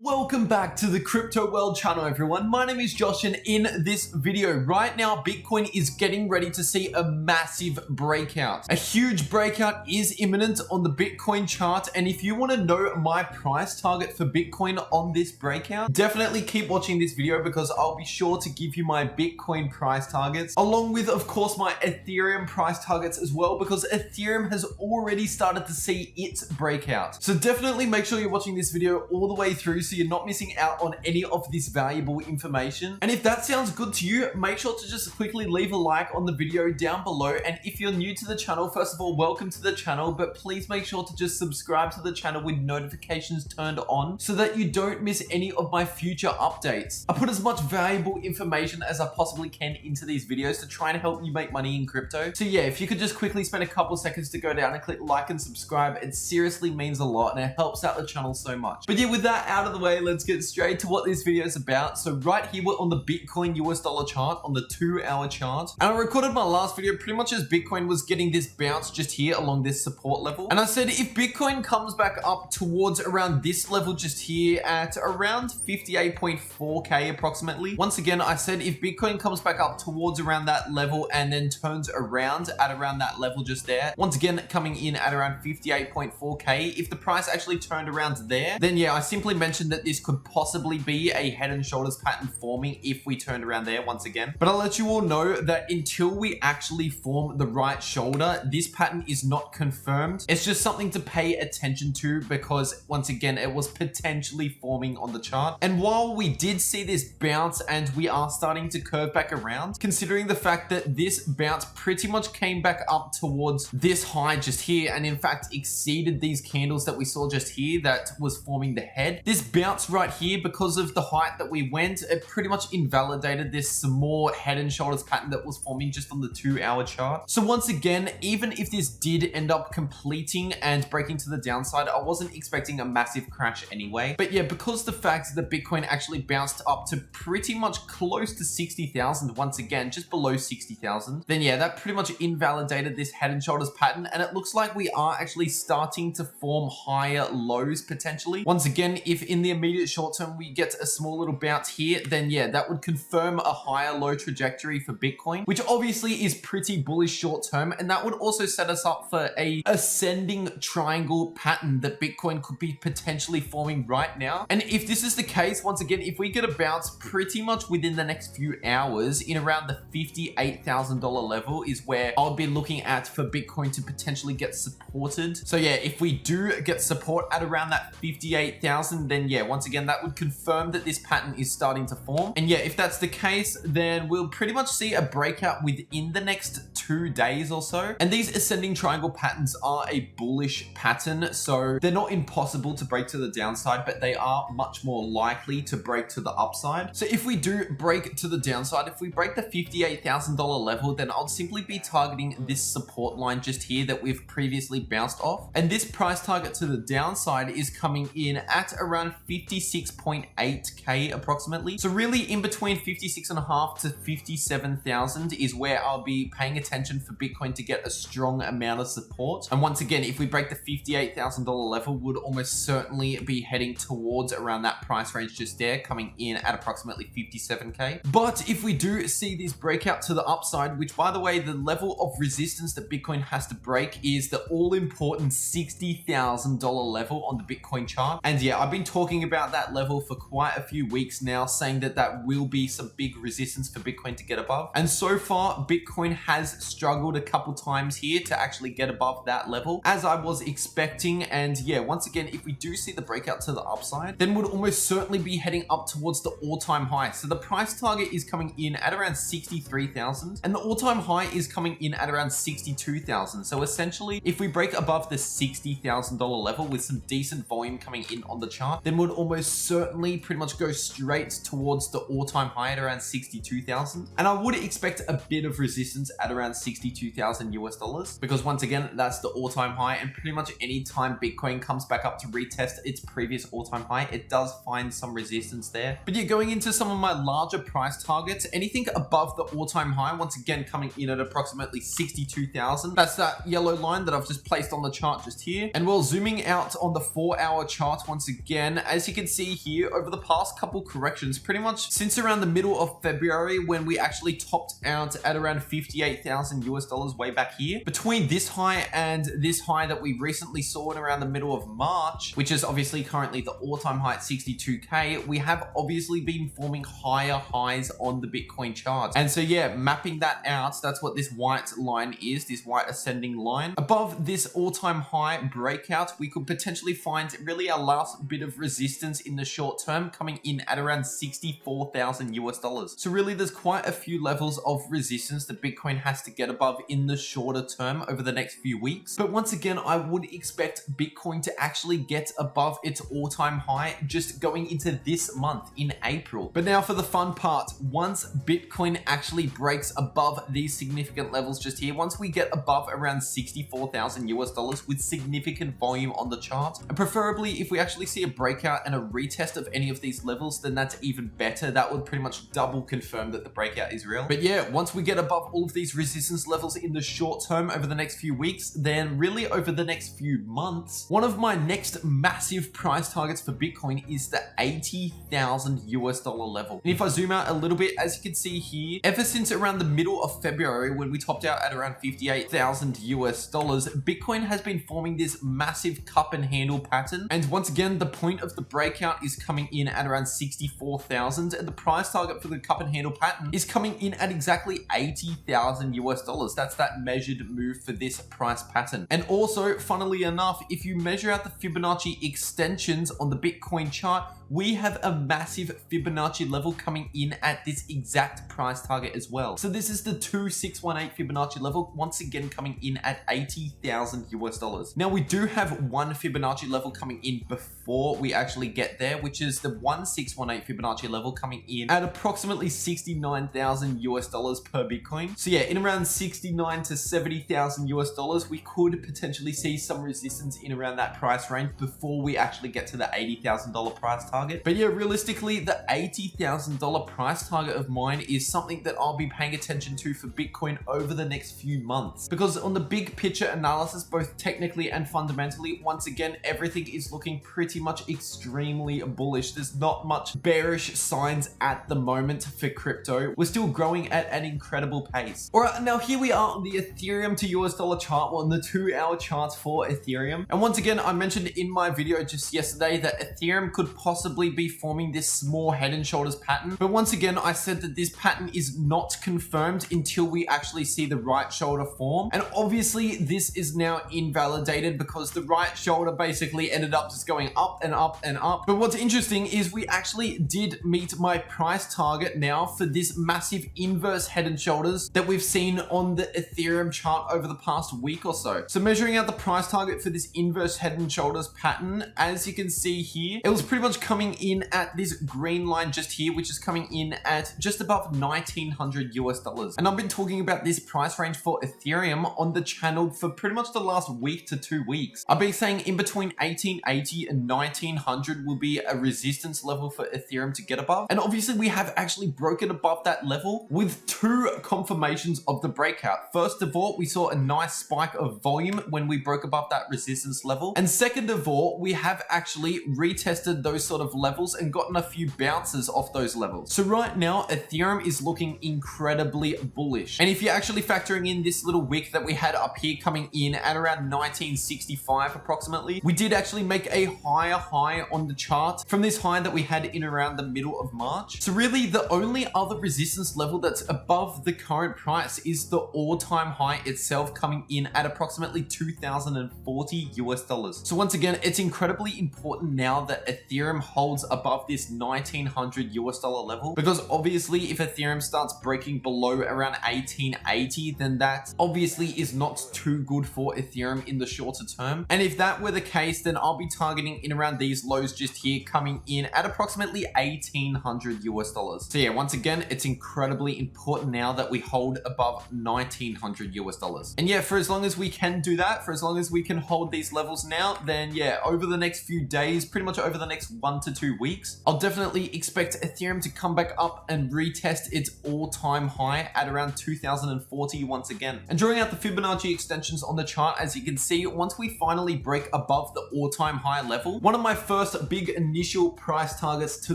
Welcome back to the Crypto World channel, everyone. My name is Josh, and in this video right now, Bitcoin is getting ready to see a massive breakout. A huge breakout is imminent on the Bitcoin chart, and if you want to know my price target for Bitcoin on this breakout, definitely keep watching this video because I'll be sure to give you my Bitcoin price targets, along with, of course, my Ethereum price targets as well, because Ethereum has already started to see its breakout. So definitely make sure you're watching this video all the way through so you're not missing out on any of this valuable information. And if that sounds good to you, make sure to just quickly leave a like on the video down below. And if you're new to the channel, first of all, welcome to the channel, but please make sure to just subscribe to the channel with notifications turned on so that you don't miss any of my future updates. I put as much valuable information as I possibly can into these videos to try and help you make money in crypto. So yeah, if you could just quickly spend a couple seconds to go down and click like and subscribe, it seriously means a lot and it helps out the channel so much. But yeah, with that out of the way, let's get straight to what this video is about. So right here, we're on the Bitcoin US dollar chart, on the 2-hour chart. And I recorded my last video pretty much as Bitcoin was getting this bounce just here along this support level. And I said, if Bitcoin comes back up towards around this level just here at around 58.4K approximately. Once again, I said, if Bitcoin comes back up towards around that level and then turns around at around that level just there, once again, coming in at around 58.4K, if the price actually turned around there, then yeah, I simply mentioned that this could possibly be a head and shoulders pattern forming if we turned around there once again. But I'll let you all know that until we actually form the right shoulder, this pattern is not confirmed. It's just something to pay attention to because once again, it was potentially forming on the chart. And while we did see this bounce and we are starting to curve back around, considering the fact that this bounce pretty much came back up towards this high just here and in fact exceeded these candles that we saw just here that was forming the head, this bounce right here, because of the height that we went, it pretty much invalidated this some more head and shoulders pattern that was forming just on the 2-hour chart. So once again, even if this did end up completing and breaking to the downside, I wasn't expecting a massive crash anyway. But yeah, because the fact that Bitcoin actually bounced up to pretty much close to 60,000 once again, just below 60,000, then yeah, that pretty much invalidated this head and shoulders pattern. And it looks like we are actually starting to form higher lows potentially. Once again, if in the immediate short term we get a small little bounce here, then yeah, that would confirm a higher low trajectory for Bitcoin, which obviously is pretty bullish short term. And that would also set us up for a ascending triangle pattern that Bitcoin could be potentially forming right now. And if this is the case, once again, if we get a bounce pretty much within the next few hours in around the $58,000 level is where I'll be looking at for Bitcoin to potentially get supported. So yeah, if we do get support at around that 58,000, then yeah, once again, that would confirm that this pattern is starting to form. And yeah, if that's the case, then we'll pretty much see a breakout within the next 2 days or so. And these ascending triangle patterns are a bullish pattern, so they're not impossible to break to the downside, but they are much more likely to break to the upside. So if we do break to the downside, if we break the $58,000 level, then I'll simply be targeting this support line just here that we've previously bounced off. And this price target to the downside is coming in at around 56.8K approximately. So really in between 56.5 to 57,000 is where I'll be paying attention for Bitcoin to get a strong amount of support. And once again, if we break the $58,000 level, would almost certainly be heading towards around that price range just there, coming in at approximately 57K. But if we do see this breakout to the upside, which by the way, the level of resistance that Bitcoin has to break is the all important $60,000 level on the Bitcoin chart. And yeah, I've been talking about that level for quite a few weeks now, saying that that will be some big resistance for Bitcoin to get above. And so far, Bitcoin has struggled a couple times here to actually get above that level, as I was expecting. And yeah, once again, if we do see the breakout to the upside, then we'd almost certainly be heading up towards the all-time high. So the price target is coming in at around 63,000 and the all-time high is coming in at around 62,000. So essentially, if we break above the $60,000 level with some decent volume coming in on the chart, then we'd almost certainly pretty much go straight towards the all-time high at around 62,000. And I would expect a bit of resistance at around 62,000 US dollars, because once again, that's the all-time high. And pretty much any time Bitcoin comes back up to retest its previous all-time high, it does find some resistance there. But yeah, going into some of my larger price targets, anything above the all-time high, once again, coming in at approximately 62,000. That's that yellow line that I've just placed on the chart just here. And we're zooming out on the 4-hour chart once again, as you can see here, over the past couple corrections, pretty much since around the middle of February when we actually topped out at around 58,000 US dollars way back here, between this high and this high that we recently saw in around the middle of March, which is obviously currently the all-time high at 62K, we have obviously been forming higher highs on the Bitcoin chart. And so yeah, mapping that out, that's what this white line is, this white ascending line. Above this all-time high breakout, we could potentially find really our last bit of resistance in the short term coming in at around 64,000 US dollars. So really there's quite a few levels of resistance that Bitcoin has to get above in the shorter term over the next few weeks. But once again, I would expect Bitcoin to actually get above its all-time high just going into this month in April. But now for the fun part, once Bitcoin actually breaks above these significant levels just here, once we get above around 64,000 US dollars with significant volume on the chart, and preferably if we actually see a breakout and a retest of any of these levels, then that's even better. That would pretty much double confirm that the breakout is real. But yeah, once we get above all of these resistance levels in the short term over the next few weeks, then really over the next few months, one of my next massive price targets for Bitcoin is the 80,000 US dollar level. And if I zoom out a little bit, as you can see here, ever since around the middle of February when we topped out at around 58,000 US dollars, Bitcoin has been forming this massive cup and handle pattern. And once again, the point of the breakout is coming in at around 64,000, and the price target for the cup and handle pattern is coming in at exactly 80,000 US dollars. That's that measured move for this price pattern. And also, funnily enough, if you measure out the Fibonacci extensions on the Bitcoin chart, we have a massive Fibonacci level coming in at this exact price target as well. So this is the 2618 Fibonacci level, once again coming in at 80,000 US dollars. Now we do have one Fibonacci level coming in before we actually get there, which is the 1618 Fibonacci level coming in at approximately 69,000 US dollars per Bitcoin. So yeah, in around 69 to 70,000 US dollars, we could potentially see some resistance in around that price range before we actually get to the $80,000 price target. But yeah, realistically, the $80,000 price target of mine is something that I'll be paying attention to for Bitcoin over the next few months. Because on the big picture analysis, both technically and fundamentally, once again, everything is looking pretty much extremely bullish. There's not much bearish signs at the moment for crypto. We're still growing at an incredible pace. All right, now here we are on the Ethereum to US dollar chart, on the 2-hour charts for Ethereum. And once again, I mentioned in my video just yesterday that Ethereum could possibly be forming this small head and shoulders pattern. But once again, I said that this pattern is not confirmed until we actually see the right shoulder form. And obviously this is now invalidated because the right shoulder basically ended up just going up and up and up. But what's interesting is we actually did meet my price target now for this massive inverse head and shoulders that we've seen on the Ethereum chart over the past week or so. So measuring out the price target for this inverse head and shoulders pattern, as you can see here, it was pretty much coming in at this green line just here, which is coming in at just above 1900 US dollars. And I've been talking about this price range for Ethereum on the channel for pretty much the last week to 2 weeks. I've been saying in between 1880 and 1900 will be a resistance level for Ethereum to get above. And obviously we have actually broken above that level with 2 confirmations of the breakout. First of all, we saw a nice spike of volume when we broke above that resistance level. And second of all, we have actually retested those sort of levels and gotten a few bounces off those levels. So right now, Ethereum is looking incredibly bullish. And if you're actually factoring in this little wick that we had up here coming in at around 1965 approximately, we did actually make a higher high on the chart from this high that we had in around the middle of March. So really the only other resistance level that's above the current price is the all-time high itself coming in at approximately 2040 US dollars. So once again, it's incredibly important now that Ethereum holds above this 1900 US dollar level, because obviously if Ethereum starts breaking below around 1880, then that obviously is not too good for Ethereum in the shorter term. And if that were the case, then I'll be targeting in around these lows just here coming in at approximately 1800 US dollars. So yeah, once again, it's incredibly important now that we hold above 1900 US dollars. And yeah, for as long as we can do that, for as long as we can hold these levels now, then yeah, over the next few days, pretty much over the next 1 to 2 weeks, I'll definitely expect Ethereum to come back up and retest its all-time high at around 2040 once again. And drawing out the Fibonacci extensions on the chart, as you can see, once we finally break above the all-time high level, one of my first big initial price targets to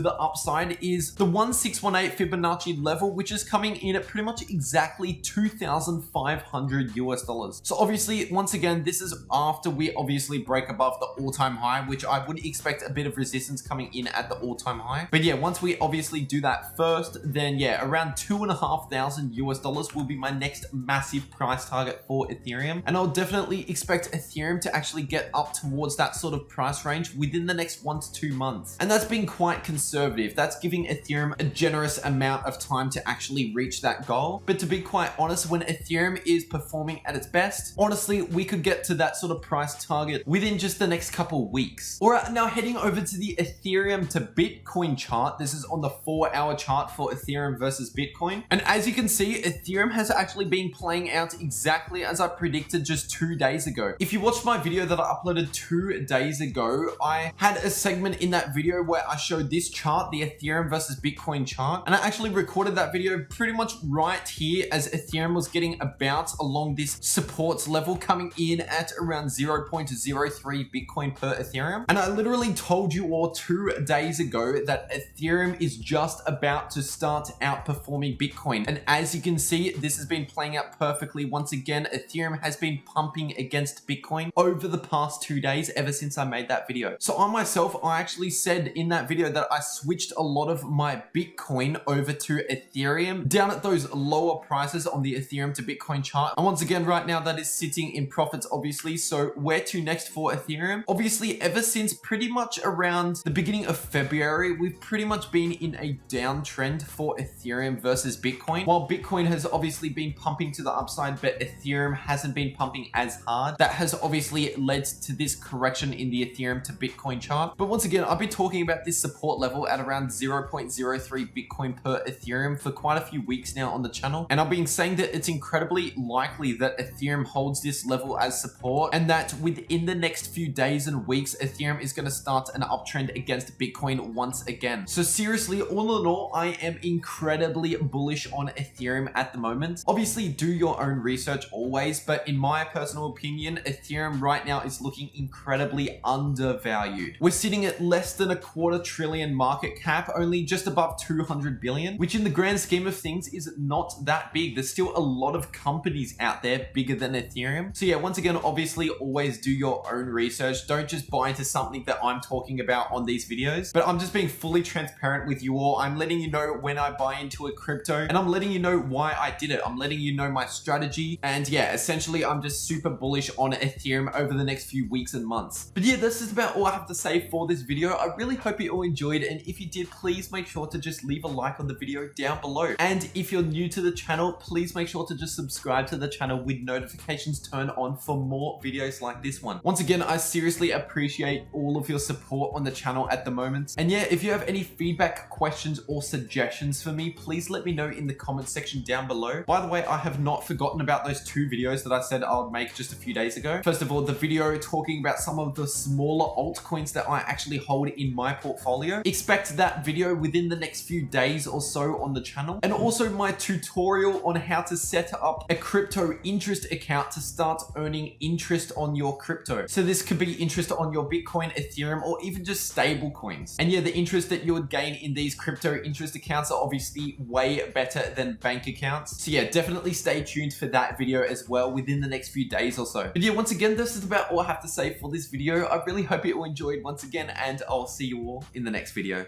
the upside is the 1618 Fibonacci level, which is coming in at pretty much exactly $2,500 US. So obviously, once again, this is after we obviously break above the all-time high, which I would expect a bit of resistance coming in at the all-time high. But yeah, once we obviously do that first, then yeah, around $2,500 US will be my next massive price target for Ethereum. And I'll definitely expect Ethereum to actually get up towards that sort of price range within the next 1 to 2 months. And that's being quite conservative. That's giving Ethereum a generous amount of time to actually reach that goal. But to be quite honest, when Ethereum is performing at its best, honestly, we could get to that sort of price target within just the next couple weeks. All right, now heading over to the Ethereum to Bitcoin chart. This is on the 4-hour chart for Ethereum versus Bitcoin. And as you can see, Ethereum has actually been playing out exactly as I predicted just 2 days ago. If you watched my video that I uploaded 2 days ago, I had a segment in that video where I showed this chart, the Ethereum versus Bitcoin chart. And I actually recorded that video pretty much right here as Ethereum was getting a bounce along this support level, coming in at around 0.03 Bitcoin per Ethereum. And I literally told you all 2 days ago that Ethereum is just about to start outperforming Bitcoin. And as you can see, this has been playing out perfectly. Once again, Ethereum has been pumping against Bitcoin over the past 2 days, ever since I made that video. So I myself, I actually said in that video that I switched a lot of my Bitcoin over to Ethereum down at those lower prices on the Ethereum to Bitcoin chart. And once again, right now that is sitting in profits, obviously. So where to next for Ethereum? Obviously, ever since pretty much around the beginning of February, we've pretty much been in a downtrend for Ethereum versus Bitcoin. While Bitcoin has obviously been pumping to the upside, but Ethereum hasn't been pumping as hard. That has obviously led to this correction in the Ethereum to Bitcoin chart. But once again, I've been talking about this support level at around 0.03 Bitcoin per Ethereum for quite a few weeks now on the channel. And I've been saying that it's incredibly likely that Ethereum holds this level as support, and that within the next few days and weeks, Ethereum is going to start an uptrend against Bitcoin once again. So seriously, all in all, I am incredibly bullish on Ethereum at the moment. Obviously, do your own research always, but in my personal opinion, Ethereum right now is looking incredibly undervalued. We're sitting at less than $250 billion market cap, only just above 200 billion, which in the grand scheme of things is not that big. There's still a lot of companies out there bigger than Ethereum. So yeah, once again, obviously always do your own research. Don't just buy into something that I'm talking about on these videos, but I'm just being fully transparent with you all. I'm letting you know when I buy into a crypto, and I'm letting you know why I did it. I'm letting you know my strategy. And yeah, essentially, I'm just super bullish on Ethereum over the next few weeks and months. But yeah, this is about all I have to say for this video. I really hope you all enjoyed, and if you did, please make sure to just leave a like on the video down below. And if you're new to the channel, please make sure to just subscribe to the channel with notifications turned on for more videos like this one. Once again, I seriously appreciate all of your support on the channel at the moment. And yeah, if you have any feedback, questions, or suggestions for me, please let me know in the comment section down below. By the way, I have not forgotten about those 2 videos that I said I would make just a few days ago. First of all, the video talking about some of the smaller altcoins that I actually hold in my portfolio. Expect that video within the next few days or so on the channel. And also my tutorial on how to set up a crypto interest account to start earning interest on your crypto. So this could be interest on your Bitcoin, Ethereum, or even just stable coins. And yeah, the interest that you would gain in these crypto interest accounts are obviously way better than bank accounts. So yeah, definitely stay tuned for that video as well within the next few days or so. But yeah, once again, this is about all I have to say for this video. I really hope you all enjoyed once again, and I'll see you all in the next video.